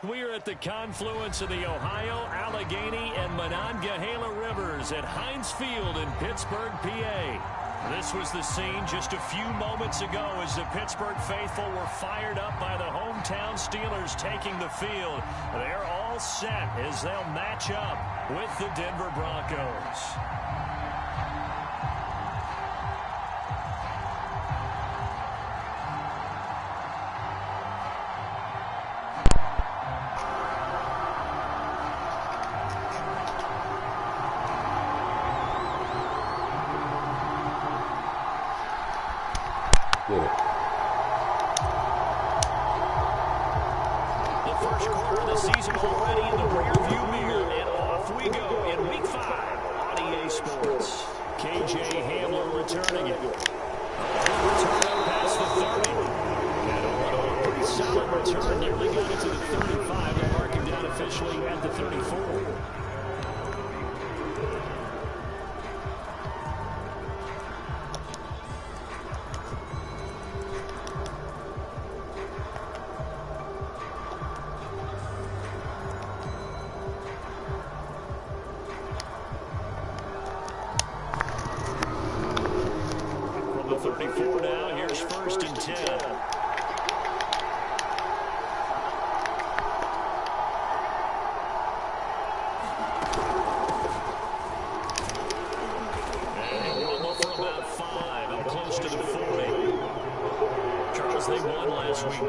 We are at the confluence of the Ohio, Allegheny, and Monongahela Rivers at Heinz Field in Pittsburgh, PA. This was the scene just a few moments ago as the Pittsburgh faithful were fired up by the hometown Steelers taking the field. They're all set as they'll match up with the Denver Broncos.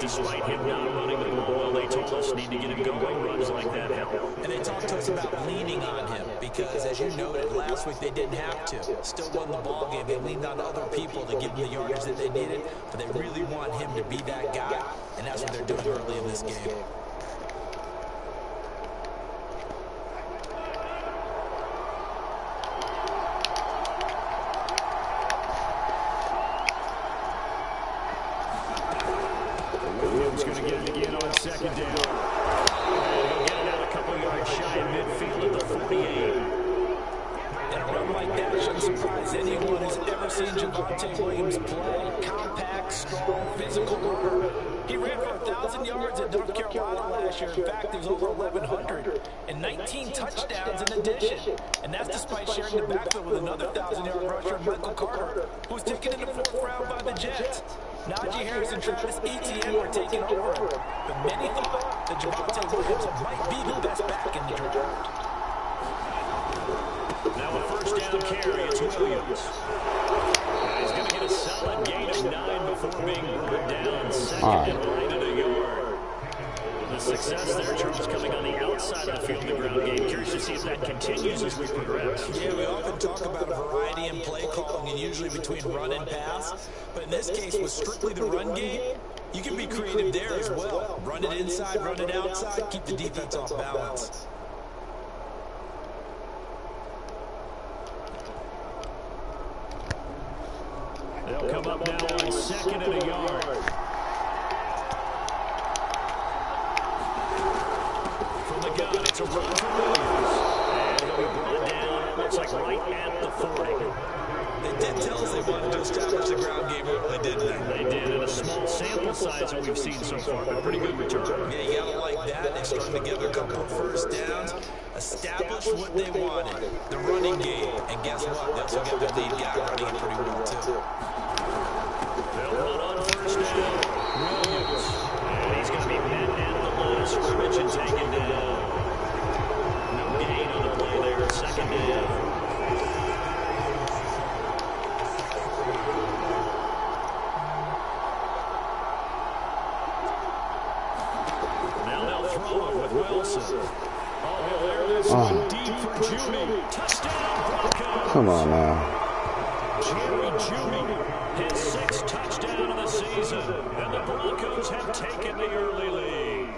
Despite him not running the ball well, they told us need to get him going. Runs like that help. And they talked to us about leaning on him because, as you noted, last week they didn't have to. Still won the ball game. They leaned on other people to give them the yardage that they needed, but they really want him to be that guy, and that's what they're doing early in this game. In fact, there's over 1,100 and 19 touchdowns in addition. And that's despite sharing the backfield with another 1,000-yard rusher, Michael Carter, who was taken in the 4th round by the Jets. Najee Harris and Travis Etienne were taking over him. But many thought that Javonte Williams might be the best back in the draft. Now a first down carry, it's Williams. He's going to get a solid gain of 9 before being brought down. Second and right at a yard. Success there, Charles, coming on the outside of the field in the ground game. Curious to see if that continues as we progress. Yeah, we often talk about a variety in play calling and usually between run and pass. But in this case, with strictly the run game, you can be creative there as well. Run it inside, run it outside, keep the defense off balance. They'll come up now on 2nd and a yard. It's a run for Williams. And he'll be brought down, looks like right at the 40. They did tell us they wanted to establish the ground game early, didn't they? They did, in a small sample size that we've seen so far, but pretty good return. Yeah, you gotta like that. They strung together a couple of first downs, established what they wanted, the running game. And guess what? They also got their lead guy running it pretty well, too. They'll run on first down. Williams. And he's going to be met at the line of scrimmage and taken down. Gain on the play there, 2nd down. Now they'll throw it with Wilson. Oh, there it is. One deep for Jeudy. Touchdown, Broncos. Come on now. Jerry Jeudy, his 6th touchdown of the season. And the Broncos have taken the early lead.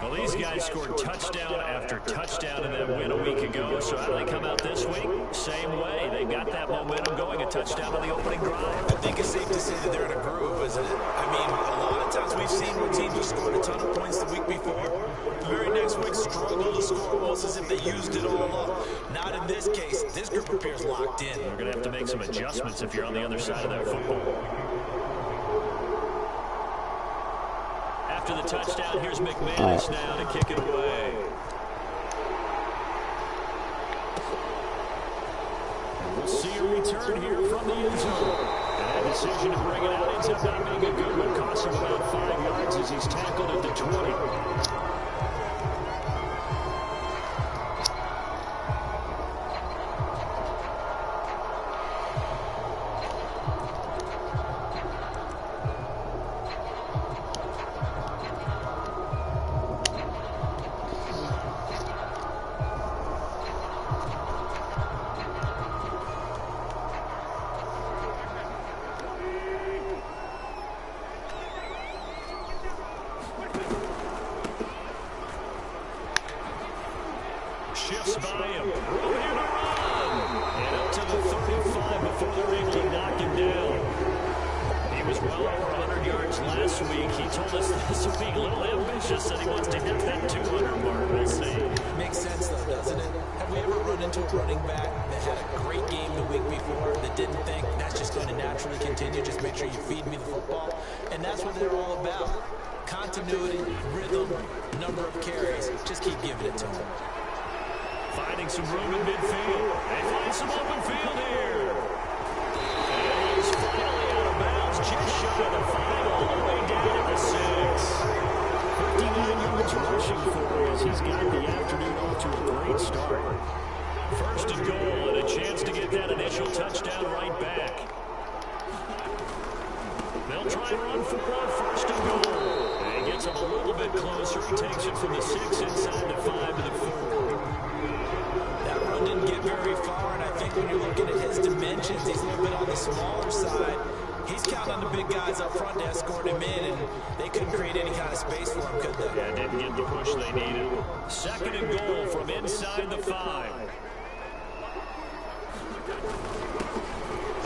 Well, these guys scored touchdown after touchdown in that win a week ago. So how do they come out this week? Same way. They got that momentum going, a touchdown on the opening drive. I think it's safe to say that they're in a groove, isn't it? I mean, a lot of times we've seen where teams have scored a ton of points the week before. The very next week struggle to score almost as if they used it all up. Not in this case. This group appears locked in. You're going to have to make some adjustments if you're on the other side of that football. after the touchdown. Here's McManus now to kick it away. And we'll see a return here from the end zone. And that decision to bring it out ends up not being a good one. Costs him about 5 yards as he's tackled at the 20. Shifts by him. Room here to run. And up to the 35 before they're able to knock him down. He was well over 100 yards last week. He told us this would be a little ambitious and he wants to hit that 200 mark. We'll see. Makes sense, though, doesn't it? Have we ever run into a running back that had a great game the week before that didn't think that's just going to naturally continue? Just make sure you feed me the football. And that's what they're all about. Continuity, rhythm, number of carries. Just keep giving it to them. Finding some room in midfield. They find some open field here. And he's finally out of bounds. Just shy of the 5, all the way down at the 6. 59 yards rushing for him as he's got the afternoon off to a great start. First and goal and a chance to get that initial touchdown right back. They'll try and run for it on first and goal. And he gets him a little bit closer. He takes it from the 6 inside the 5 to the 4. That run didn't get very far, and I think when you're looking at his dimensions, he's a little bit on the smaller side. He's counting on the big guys up front to escort him in, and they couldn't create any kind of space for him, could they? Yeah, didn't get the push they needed. Second and goal from inside the 5.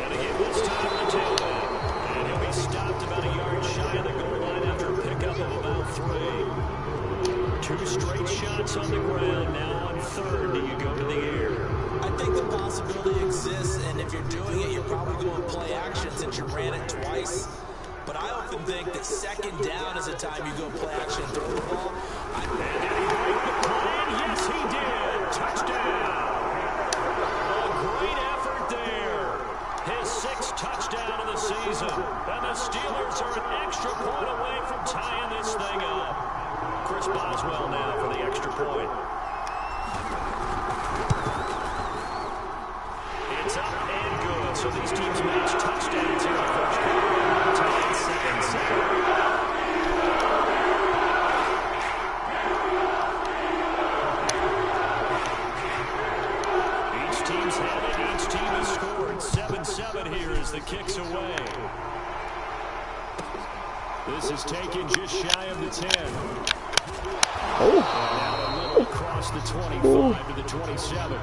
And again, this time on the tailback. And he'll be stopped about a yard shy of the goal line after a pickup of about 3. 2 straight shots on the ground. Now on third, do you go to the air? I think the possibility exists, and if you're doing it, you're probably going to play action since you ran it twice. But I often think that second down is a time you go play action and throw the ball. And did he break the plan? Yes, he did. Touchdown. A great effort there. His 6th touchdown of the season. And the Steelers are an extra point away from tying this thing up. Chris Boswell now for the extra point. It's up and good. So these teams match touchdowns here in the first quarter. Tied 7-7. Each team's had it. Each team has scored. 7-7 here as the kick's away. This is taken just shy of the 10. Oh. Now a little across the 25 to the 27.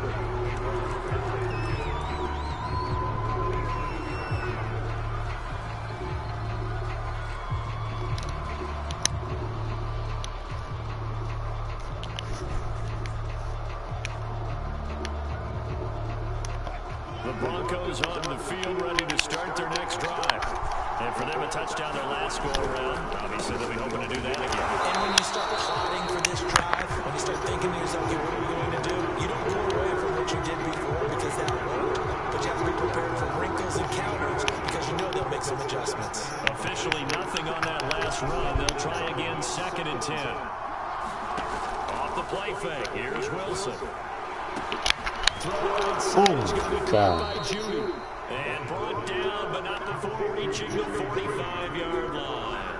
The Broncos onto the field, ready to start their next drive. And for them, a touchdown their last go-around. Obviously, they'll be hoping to do that again. And when you start plotting for this drive, when you start thinking to yourself, okay, what are we going to do? You don't go away from what you did before because that worked. But you have to be prepared for wrinkles and counters because you know they'll make some adjustments. Officially nothing on that last run. They'll try again, 2nd and 10. Off the play fake. Here's Wilson. Throw outside. It's going to be caught by Judy. And brought down, but not before reaching the 45-yard line.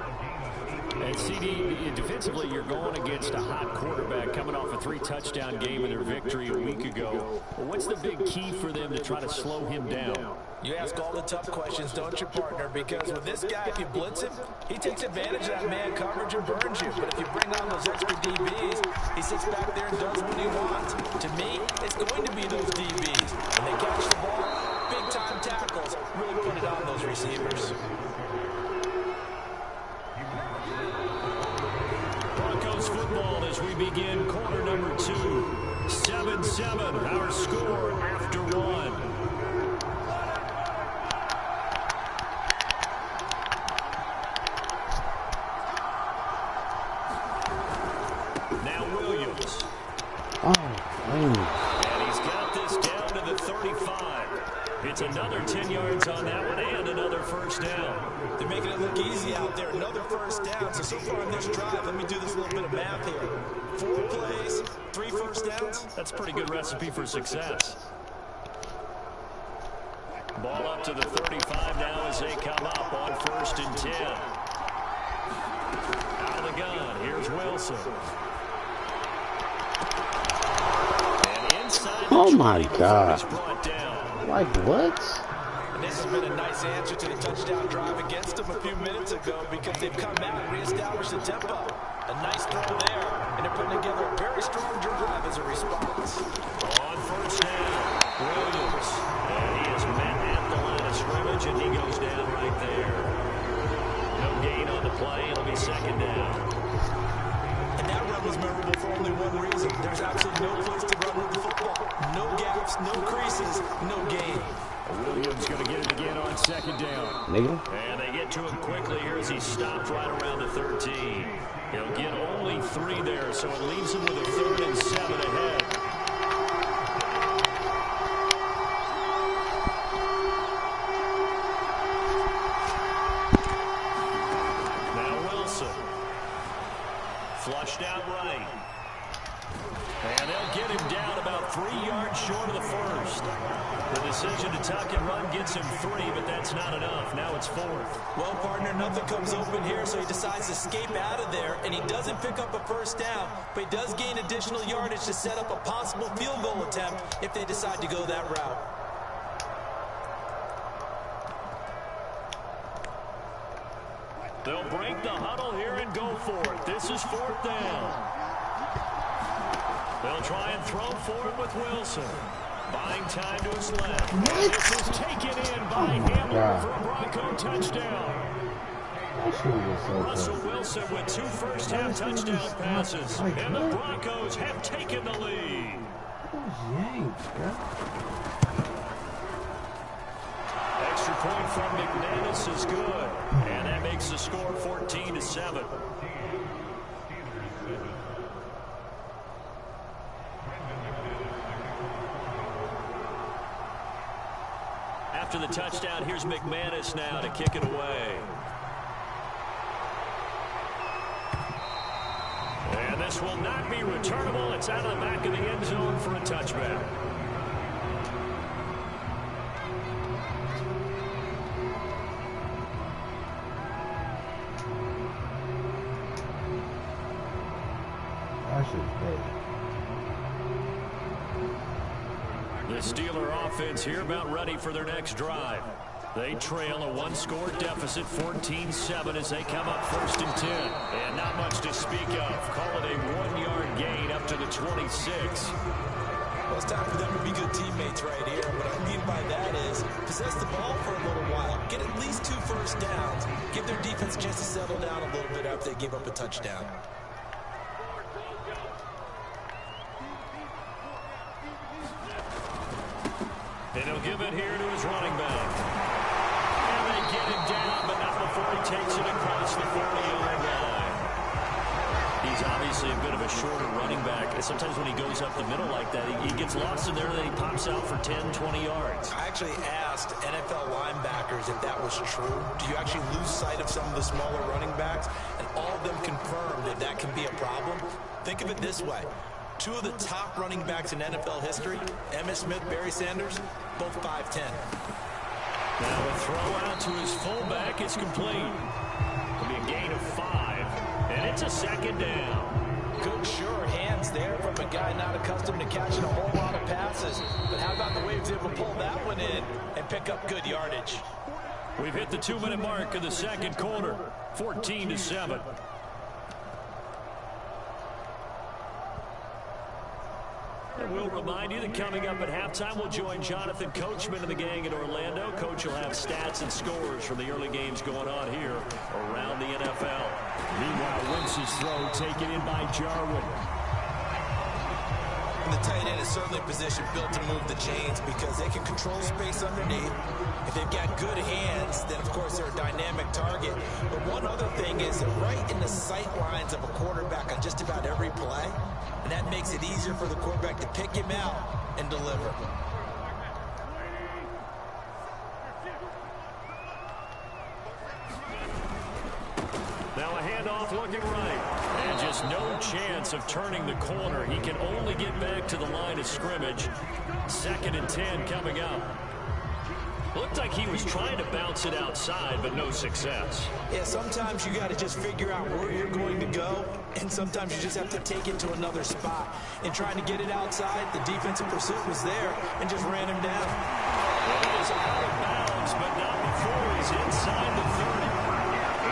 And CD, defensively, you're going against a hot quarterback coming off a 3-touchdown game in their victory a week ago. Well, what's the big key for them to try to slow him down? You ask all the tough questions, don't you, partner? Because with this guy, if you blitz him, he takes advantage of that man coverage and burns you. But if you bring on those extra DBs, he sits back there and does what he wants. To me, it's going to be those DBs. When they catch the ball, big-time tackles, really put it on those receivers. Broncos football as we begin quarter number 2. 7-7, our score after 1. gets another 10 yards on that one and another first down. They're making it look easy out there. Another first down. So far in this drive, let me do this little bit of math here. 4 plays, 3 first downs. That's a pretty good recipe for success. Ball up to the 35 now as they come up on 1st and 10. Out of the gun, here's Wilson. And inside oh my God. Brought down. Like what? And this has been a nice answer to the touchdown drive against them a few minutes ago because they've come out and reestablished the tempo. A nice throw there, and they're putting together a very strong drive as a response. On 1st down, Williams. And he is met at the line of scrimmage, and he goes down right there. No gain on the play. It'll be 2nd down. And that run was memorable for only one reason. There's absolutely no place to run with the football. No gaps, no creases, no gain. Williams going to get it again on 2nd down. Nigga. And they get to him quickly here as he stopped right around the 13. He'll get only 3 there, so it leaves him with a 3rd and 7 ahead. Now Wilson. Flushed out right. And they'll get him down about 3 yards short of the 1st. The decision to tuck and run gets him 3, but that's not enough. Now it's 4th. Well, partner, nothing comes open here, so he decides to escape out of there, and he doesn't pick up a 1st down, but he does gain additional yardage to set up a possible field goal attempt if they decide to go that route. They'll break the huddle here and go for it. This is 4th down. They'll try and throw for it with Wilson. Buying time to his left. What? This is taken in by Hamler for a Bronco touchdown. Russell Wilson with 2 first-half touchdown passes. And the Broncos have taken the lead. Extra point from McManus is good. And that makes the score 14-7. After the touchdown, here's McManus now to kick it away. And this will not be returnable. It's out of the back of the end zone for a touchback. The Steeler offense here about ready for their next drive. They trail a 1-score deficit, 14-7 as they come up 1st and 10. And not much to speak of. Call it a 1-yard gain up to the 26. Well, it's time for them to be good teammates right here. What I mean by that is possess the ball for a little while. Get at least 2 first downs. Give their defense a chance to settle down a little bit after they give up a touchdown. And he'll give it here to his running back. And they get him down, but not before he takes it across the 40-yard line. He's obviously a bit of a shorter running back. And sometimes when he goes up the middle like that, he gets lost in there, and then he pops out for 10, 20 yards. I actually asked NFL linebackers if that was true. Do you actually lose sight of some of the smaller running backs? And all of them confirmed that that can be a problem. Think of it this way. 2 of the top running backs in NFL history, Emmitt Smith, Barry Sanders, both 5'10". Now a throw out to his fullback is complete. It'll be a gain of 5, and it's a 2nd down. Good sure hands there from a guy not accustomed to catching a whole lot of passes. But how about the way he was able to pull that one in and pick up good yardage? We've hit the 2-minute mark of the 2nd quarter, 14-7. And we'll remind you that coming up at halftime, we'll join Jonathan Coachman and the gang in Orlando. Coach will have stats and scores from the early games going on here around the NFL. Meanwhile, Wentz's throw taken in by Jarwin. And the tight end is certainly a position built to move the chains because they can control space underneath. If they've got good hands, then of course they're a dynamic target. But one other thing is they're right in the sight lines of a quarterback on just about every play. And that makes it easier for the quarterback to pick him out and deliver. Now a handoff looking right. And just no chance of turning the corner. He can only get back to the line of scrimmage. 2nd and 10 coming up. Looked like he was trying to bounce it outside, but no success. Yeah, sometimes you got to just figure out where you're going to go, and sometimes you just have to take it to another spot. And trying to get it outside, the defensive pursuit was there and just ran him down. Well, he is out of bounds, but not before he's inside the 30.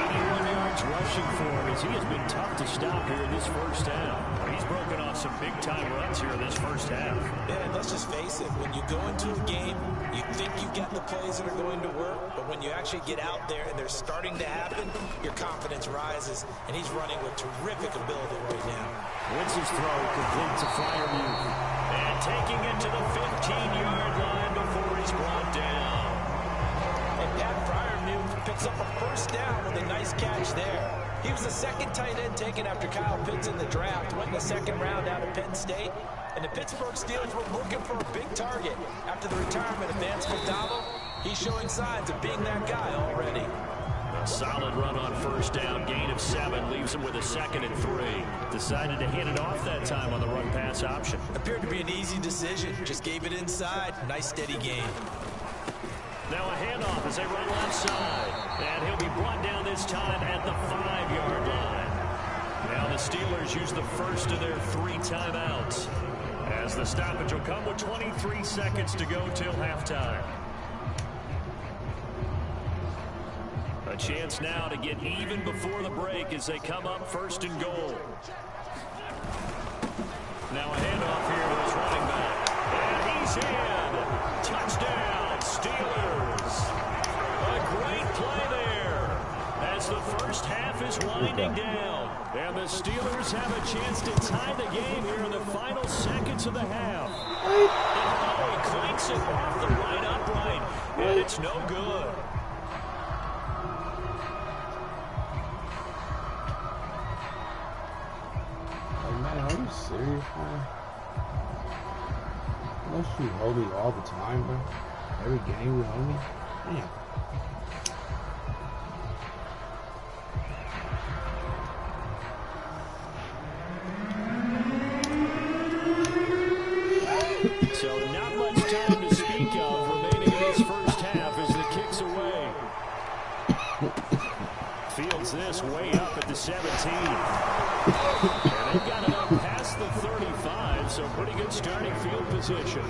81 yards rushing for him as he has been tough to stop here in this first half. He's broken off some big-time runs here in this first half. Yeah, and let's just face it, when you go into a game, you think you get the plays that are going to work, but when you actually get out there and they're starting to happen, your confidence rises, and he's running with terrific ability right now. Wentz's throw complete to Freiermuth. And taking it to the 15-yard line before he's brought down. And Pat Freiermuth picks up a first down with a nice catch there. He was the 2nd tight end taken after Kyle Pitts in the draft, went in the 2nd round out of Penn State. And the Pittsburgh Steelers were looking for a big target. After the retirement of Vance McDonald, he's showing signs of being that guy already. A solid run on first down, gain of 7, leaves him with a 2nd and 3. Decided to hand it off that time on the run-pass option. Appeared to be an easy decision. Just gave it inside. Nice steady gain. Now a handoff as they run left side. And he'll be brought down this time at the 5-yard line. Now the Steelers use the first of their 3 timeouts, as the stoppage will come with 23 seconds to go till halftime. A chance now to get even before the break as they come up 1st and goal. Now a handoff here to his running back. And he's in. Touchdown, Steelers. A great play there as the first half is winding down. And the Steelers have a chance to tie the game here in the final seconds of the half. And he clanks it off the right upright, and it's no good. Man, are you serious, man? Unless you hold me all the time, bro. Every game you hold me. Damn. So not much time to speak of remaining in this first half as the kick's away. Fields this way up at the 17. And they've got it up past the 35, so pretty good starting field position.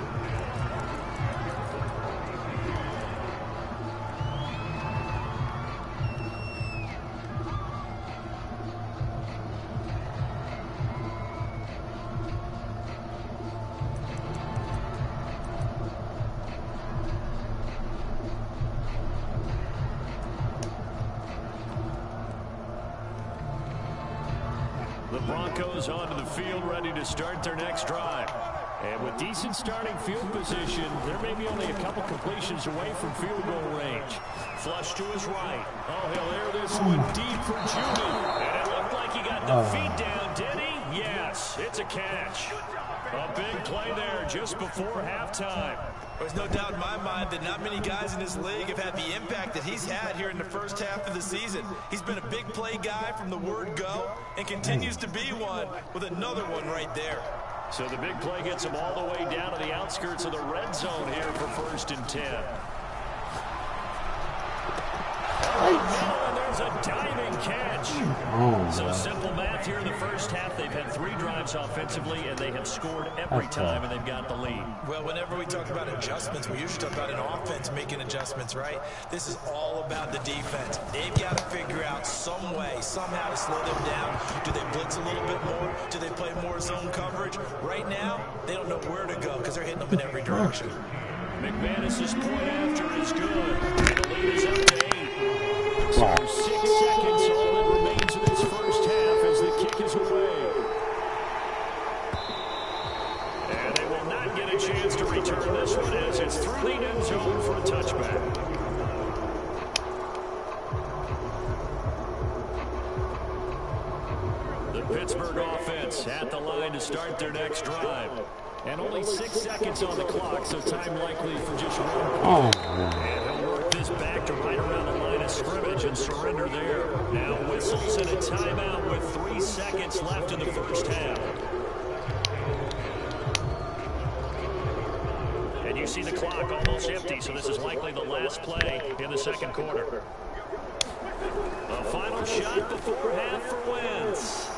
The Broncos onto the field, ready to start their next drive. And with decent starting field position, there may be only a couple completions away from field goal range. Flush to his right. Oh, he'll air this one deep for Judy. And it looked like he got the feet down, did he? Yes, it's a catch. A big play there just before halftime. There's no doubt in my mind that not many guys in this league have had the impact that he's had here in the first half of the season. He's been a big play guy from the word go and continues to be one with another one right there. So the big play gets him all the way down to the outskirts of the red zone here for 1st and 10. Oh, and there's a diving catch. So simple math here in the first half. They've had 3 drives offensively, and they have scored every time, and they've got the lead. Well, whenever we talk about adjustments, we usually talk about an offense making adjustments, right? This is all about the defense. They've got to figure out some way, somehow to slow them down. Do they blitz a little bit more? Do they play more zone coverage? Right now, they don't know where to go because they're hitting them in every direction. McManus's point after is good. And the lead is up to 8. So 6 seconds all that remains in this first half as the kick is away. And they will not get a chance to return this one as it's through the end zone for a touchback. The Pittsburgh offense at the line to start their next drive. And only 6 seconds on the clock, so time likely for just one. And he'll work this back to right around the line of scrimmage and surrender there. Now whistles and a timeout with 3 seconds left in the first half. And you see the clock almost empty, so this is likely the last play in the second quarter. A final shot before half for Wentz.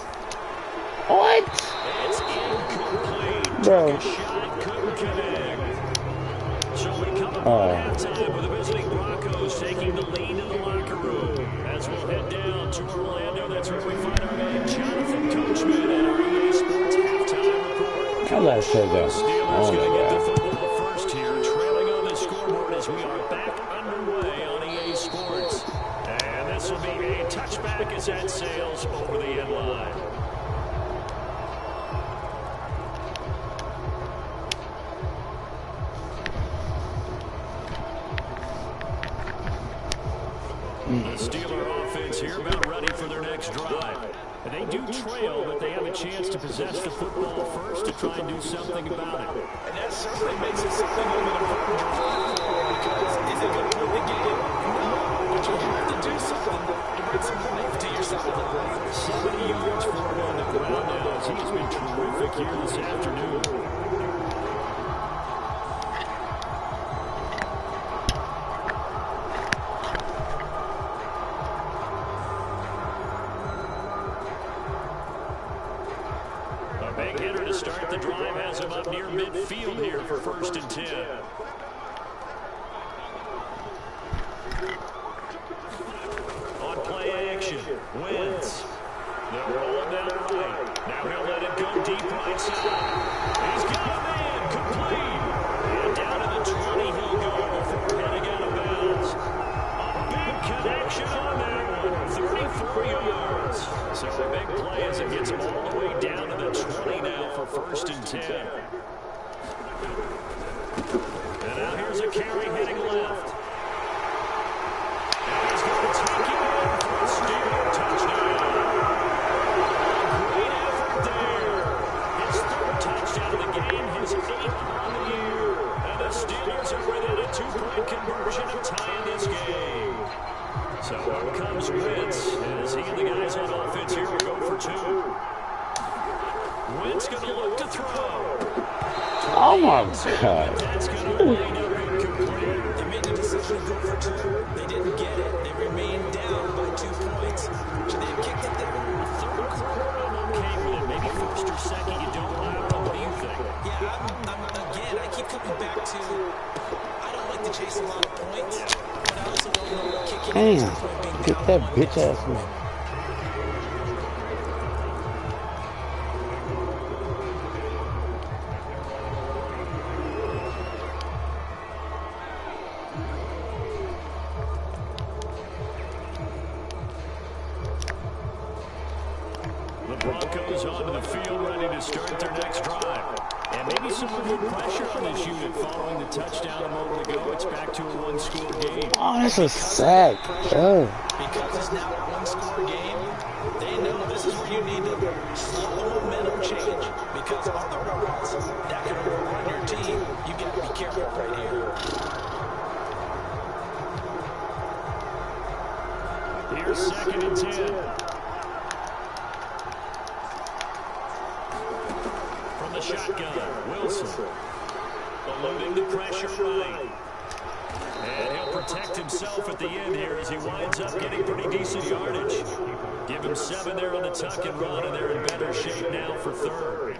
What? It's incomplete. Bro. Took a shot, couldn't connect. So we come up on halftime with the visiting Broncos taking the lead in the locker room. As we'll head down to Orlando, that's where we find our man Jonathan Coachman at our EA Sports halftime report. How did I say that? Steelers going to get the football first here, trailing on the scoreboard as we are back underway on EA Sports. And this will be a touchback as that sails over the end line. The Steeler offense here about ready for their next drive. And they do trail, but they have a chance to possess the football first to try and do something about it. And that certainly makes it something a little bit important to drive for, because is it going to win the game? No, but you have to do something to bring some life to your sideline. 70 yards for him on the ground now as he's been terrific here this afternoon. Big hitter to start the drive has him up near midfield here for 1st and 10. On play action, Wentz. They'll roll him down right. Now he'll let it go deep right side. He's got a man complete. And down to the 20 he'll go before heading out of bounds. A big connection on that one. 34 yards. So a big play as it gets him all the way down to the 20 now for 1st and 10. And now here's a carry heading left. And he's going to take it in for a Steeler touchdown. Great effort there. His 3rd touchdown of the game, his 8th on the year. And the Steelers are within a 2-point conversion of tying this game. So out comes Wentz as he and the guys on offense here will go for 2. Wentz going to look to throw. Oh my God. That's going to wind up incomplete. They made the decision to go for 2. They didn't get it. They remained down by 2 points. Should they have kicked it there? 3rd quarter, I'm okay with it. Maybe 1st or 2nd, you don't. I don't know. What do you think? Yeah, again, I keep coming back to, I don't like to chase a lot of points, but I also don't know kicking it. Damn. Get that bitch ass man. The Broncos onto the field ready to start their next drive. And maybe some good pressure on this unit following the touchdown a moment ago. It's back to a 1-score game. Oh, that's a sack. Oh. Because it's now a 1-score game, they know this is where you need to slow the momentum change. Because otherwise, that can overrun your team. You got to be careful right here. Here's 2nd and 10. From the shotgun, Wilson. Eluding the pressure right. And he'll protect himself at the end here as he winds up getting pretty decent yardage. Give him 7 there on the tuck and run, and they're in better shape now for 3rd.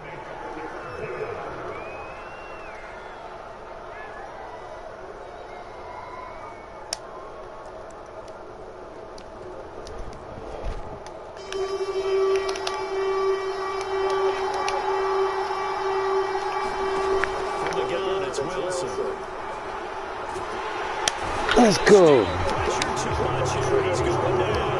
Let's go. Pressure too much here. He's going down.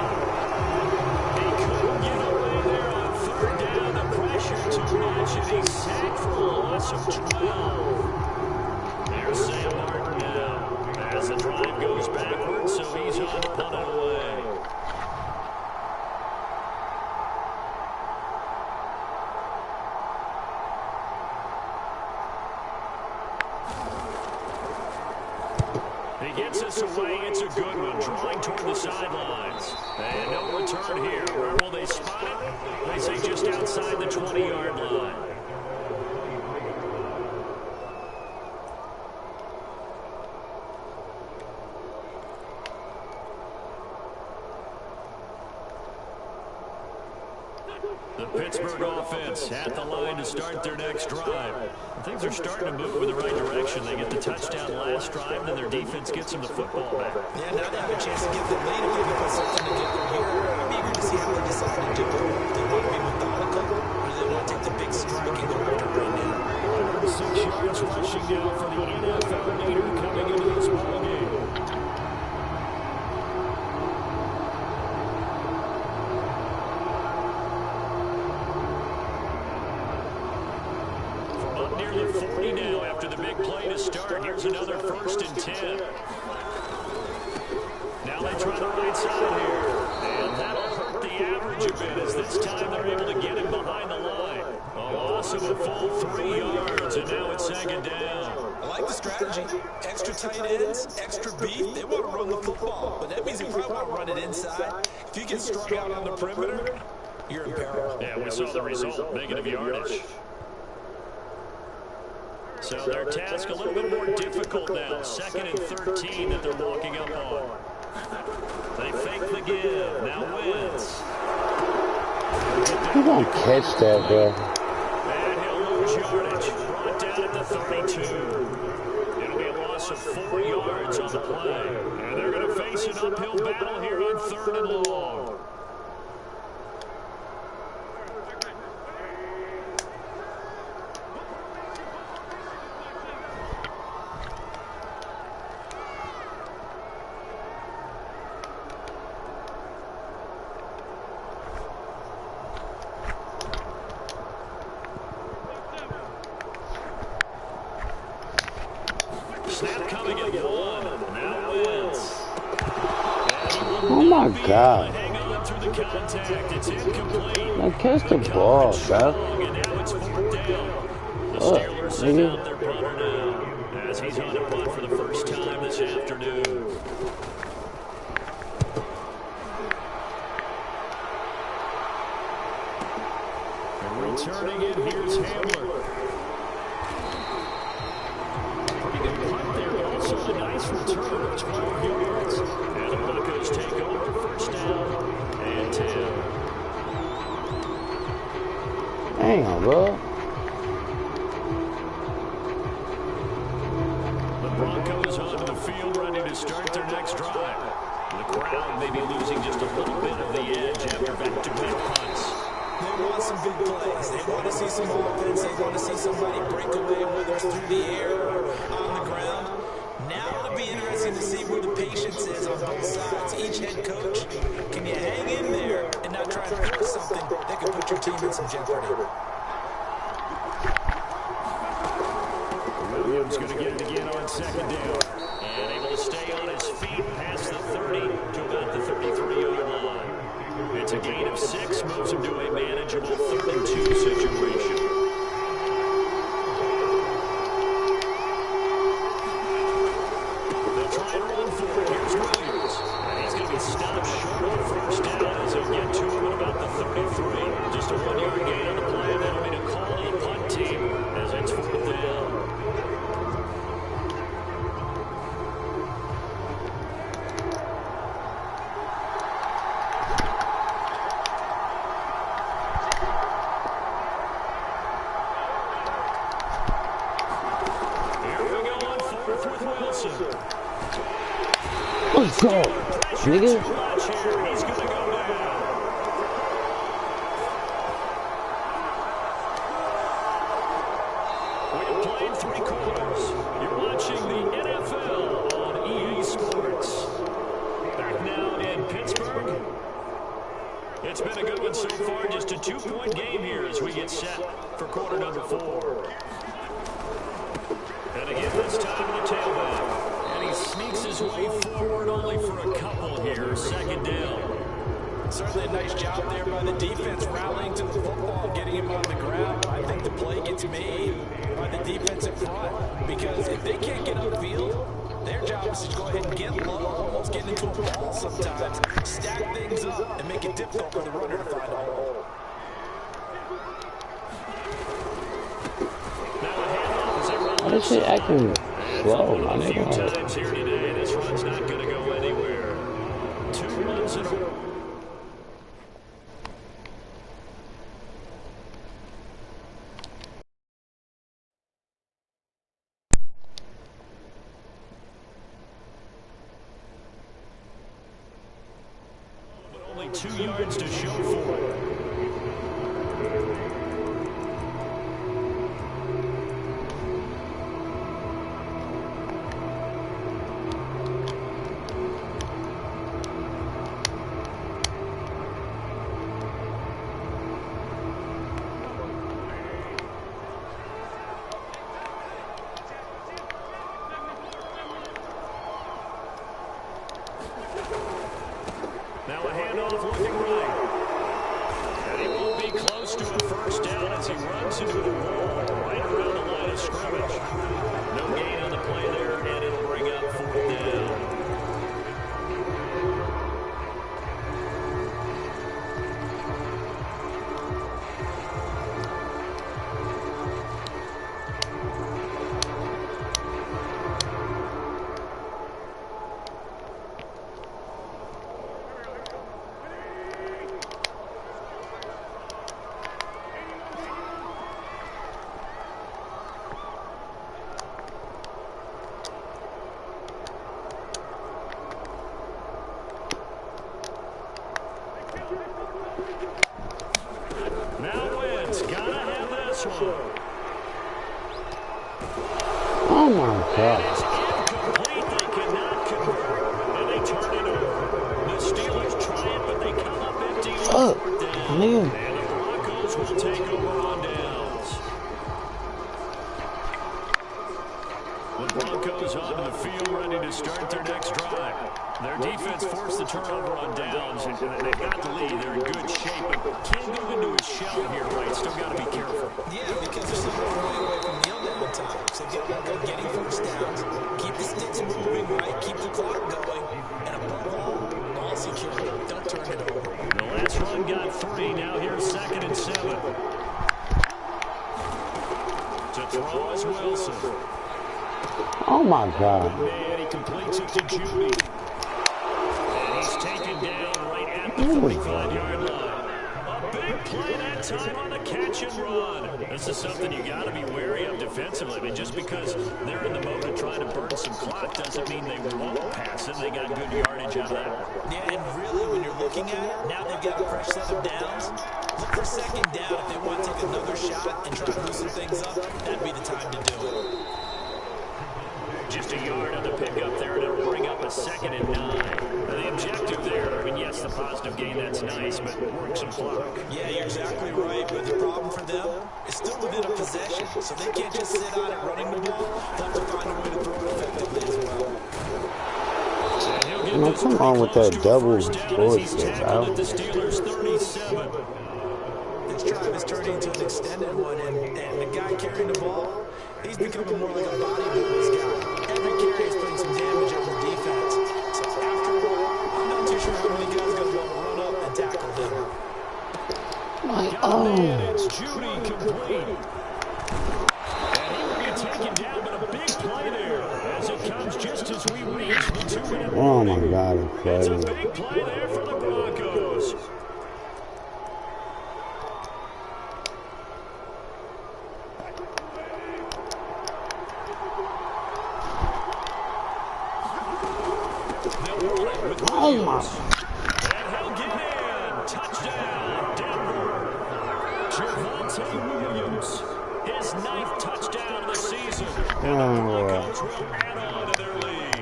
He couldn't get away there on 3rd down. The pressure too much, and he's sacked for a loss of 12. There's Sam Martin now as the drive goes backwards, so he's on to punt it away. He gets us away. It's a good one, drawing toward the sidelines. And no return here. Where will they spot it? They say just outside the 20-yard line. The Pittsburgh offense at the line to start their next drive. Things are starting to move in the right direction. They get the touchdown last drive, then their defense gets them the football back. Yeah, now they have a chance to get the lead if they can put something together here. I'm eager to see how they decide to do it. Do they want to be methodical, or do they want to take the big strike and go after it right now? 6 yards rushing now for the NFL leader coming into this ball game. Near the 40 now after the big play to start. Here's another 1st and 10. Now they try the right side here. And that'll hurt the average a bit as this time they're able to get him behind the line. A loss of a full 3 yards, and now it's 2nd down. I like the strategy. Extra tight ends, extra beef. They want to run the football, but that means they probably want to run it inside. If you get strung out on the perimeter, you're in peril. Yeah, we saw the result. Negative yardage. So their task a little bit more difficult now. 2nd and 13 that they're walking up on. They fake the give. Now Wentz. You don't catch that, bro. And he'll lose yardage. Brought down at the 32. It'll be a loss of 4 yards on the play. And they're going to face an uphill battle here on 3rd and long. Snap coming at 1. Now Wentz. Oh my God. Hang on through the contact. It's incomplete. Now catch the ball, bro. And now it's 4th down. The Look, Steelers send nigga. out their punter now as he's on a punt for the first time this afternoon. And returning it, here's Hamler. Pretty good punt there, but also a nice return of 12 yards. And the Broncos take over 1st down and 10. Damn, bro. The Broncos onto the field ready to start their next drive. The crowd may be losing just a little bit of the edge after back-to-back punts. They want some big plays. They want to see some offense. They want to see somebody break away, whether it's through the air or on the ground. Now it'll be interesting to see where the patience is on both sides. Each head coach, can you hang in there and not try to force something that could put your team in some jeopardy? Williams going to get it again on 2nd down. And able to stay on his feet past the 30 to about the 33-yard line. It's a gain of 6, moves him to a manageable 3rd and 2 situation. They'll try and run for it. Here's Williams. And he's going to be stopped short of the 1st down as he'll get to him at about the 33. Just a 1-yard gain on the play. That'll be to call on the punt team as it's 4th down. Let's go, nigga. He's going to go down. We're playing 3 quarters. You're watching the NFL on EA Sports. Back now in Pittsburgh. It's been a good one so far. Just a 2-point game here as we get set for quarter number 4. And again, this time the tailback. And he sneaks his way forward only for a couple here. 2nd down. Certainly a nice job there by the defense, rallying to the football, getting him on the ground. I think the play gets made by the defense in front, because if they can't get upfield, Their job is to go ahead and get low, almost get into a ball sometimes, stack things up, and make it difficult for the runner to find a hole. Why is it acting slow? A few times here today, this run's not going to go anywhere. 2 runs in a row. Only 2 yards to show for it. Now a handoff looking right. And he won't be close to a first down as he runs into the wall right around the line of scrimmage. No gain on the play there, and it'll bring up 4th down. Now Wentz, gotta have this one. Oh my God. It's incomplete. They cannot convert. And they turn it over. The Steelers try it, but they come up empty. And the Broncos will take over on downs. The Broncos onto the field ready to start their next drive. Their defense forced the turnover on downs, and they've got the lead. They're in good shape, but can't go into a shell here, right? Still got to be careful. Yeah, because they're still going away from kneel down time. So get back on getting first downs, keep the sticks moving, right? Keep the clock going, and above all, ball security. Don't turn it over. The last run got 3. Now here's 2nd and 7. To throw is Wilson. Oh my God. And he completes it to Judy. And he's taken down right at the 45-yard line. A big play that time on the catch and run. This is something you got to be wary of defensively. I mean, just because they're in the mode of trying to burn some clock doesn't mean they won't pass it. They got good yardage out of that. Yeah, and really, when you're looking at it, now they've got a fresh set of downs. Look for 2nd down if they want to take another shot and try to loosen things up. That'd be the time to do it. Just a yard on the pickup there, and it'll bring up a 2nd and 9. The objective there, I mean, yes, the positive gain, that's nice, but work some clock. Yeah, you're exactly right, but the problem for them is still within a possession, so they can't just sit on it running the ball. They'll have to find a way to throw it effectively as well. What's wrong with that double bullshit, bro? The Steelers 37. This drive is turning into an extended one, and the guy carrying the ball, he's becoming more like a bodybuilders guy. Every carry is putting some damage on the defense. So after a while, I'm not too sure how many guys are going to run up and tackle him. It's Judy complete. And he will be taken down, but a big play there as it comes just as we reach the 2-minute warning. Oh my God, It's a big play there for the Broncos. Oh my. And he'll get in. Touchdown, Denver. Javonte Williams. His 9th touchdown of the season. And the Broncos will add on to their lead.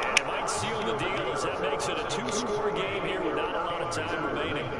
And it might seal the deal as that makes it a 2-score game here with not a lot of time remaining.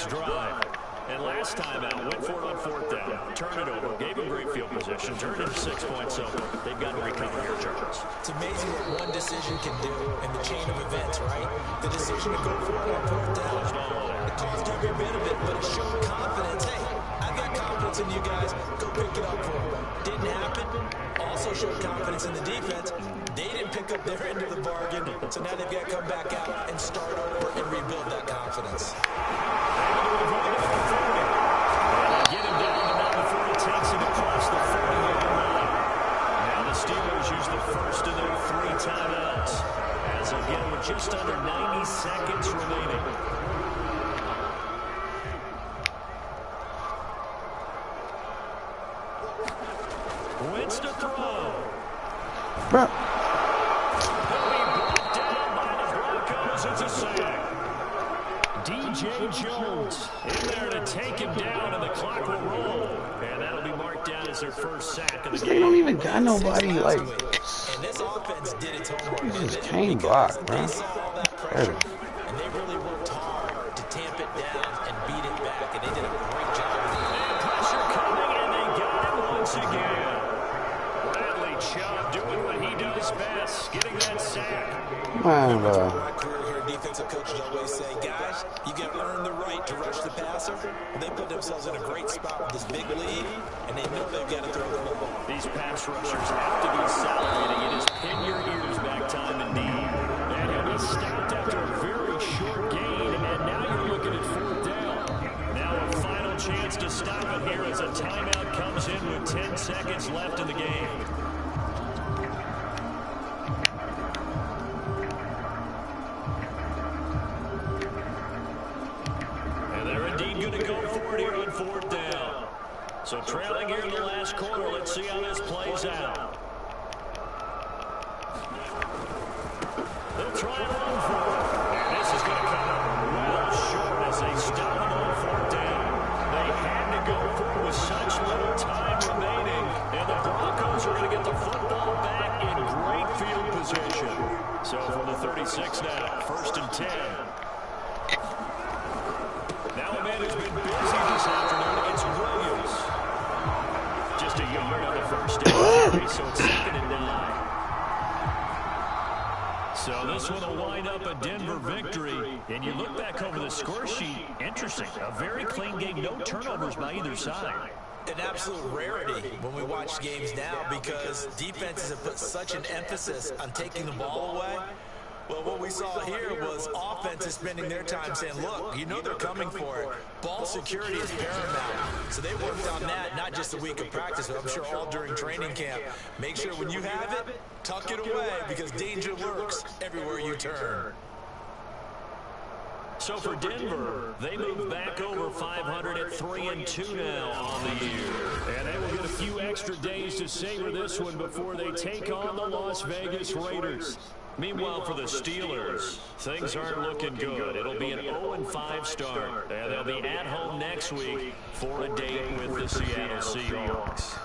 drive. And last time out, went for it on 4th down, turned it over, gave him great field position, turned into 6 points, so they've got to recover here, Charles. It's amazing what one decision can do in the chain of events, right? The decision to go for it on 4th down, it caused every bit of it, but it showed confidence. Hey, I've got confidence in you guys. Go pick it up for them. Didn't happen. Also showed confidence in the defense. They didn't pick up their end of the bargain, so now they've got to come back out and start over and rebuild that confidence. Get him down to now before he takes it across the 40-yard line. Now the Steelers use the first of their 3 timeouts. As again, with just under 90 seconds remaining. Wentz to throw. Bruh. Brought down by the Broncos. It's a sack. DJ Jones in there to take him down, and the clock will roll. And that'll be marked down as their first sack of the game. They don't even got nobody, like, And this offense did its homework. you just can't block, bro. They saw all that pressure, and they really worked hard to tamp it down and beat it back, and they did a great job of it. And pressure coming, and they got him once again. Bradley Chubb doing what he does best, getting that sack. Man, bro. My career here, defensive coaches always say, guys, you got to earn the right to rush the passer. They put themselves in a great spot with this big lead, and they know they've got to throw the ball. These pass rushers have to be salivating. It is pin your ears back time indeed. And he'll be stopped after a very short gain, and now you're looking at 4th down. Now a final chance to stop it here as a timeout comes in with 10 seconds left in the game. Going to go for it here on 4th down. So trailing here in the last quarter, let's see how this plays out. They'll try and run for it. And this is going to come well short as they stop him on 4th down. They had to go for it with such little time remaining. And the Broncos are going to get the football back in great field position. So from the 36 now, 1st and 10. Now a man who's been busy this afternoon against Williams. Just a yard on the first down, so it's 2nd and 9. So this one will wind up a Denver victory. And you look back over the score sheet, interesting. A very clean game, no turnovers by either side. An absolute rarity when we watch games now because defenses have put such an emphasis on taking the ball away. Well, what we saw here was offenses spending their time saying, look, you know they're coming for it. Ball security is paramount. So they worked on that, not just a week of practice, but I'm sure all during training camp. Make sure when you have it, tuck it away because danger lurks everywhere you turn. So for Denver, they move back over 500 at 3-2 now on the year. And they will get a few extra days to savor this one before they take on the Las Vegas Raiders. Meanwhile, for the Steelers, things aren't looking good. It'll be an 0-5 start, and they'll be at home next week for a date with the Seattle Seahawks.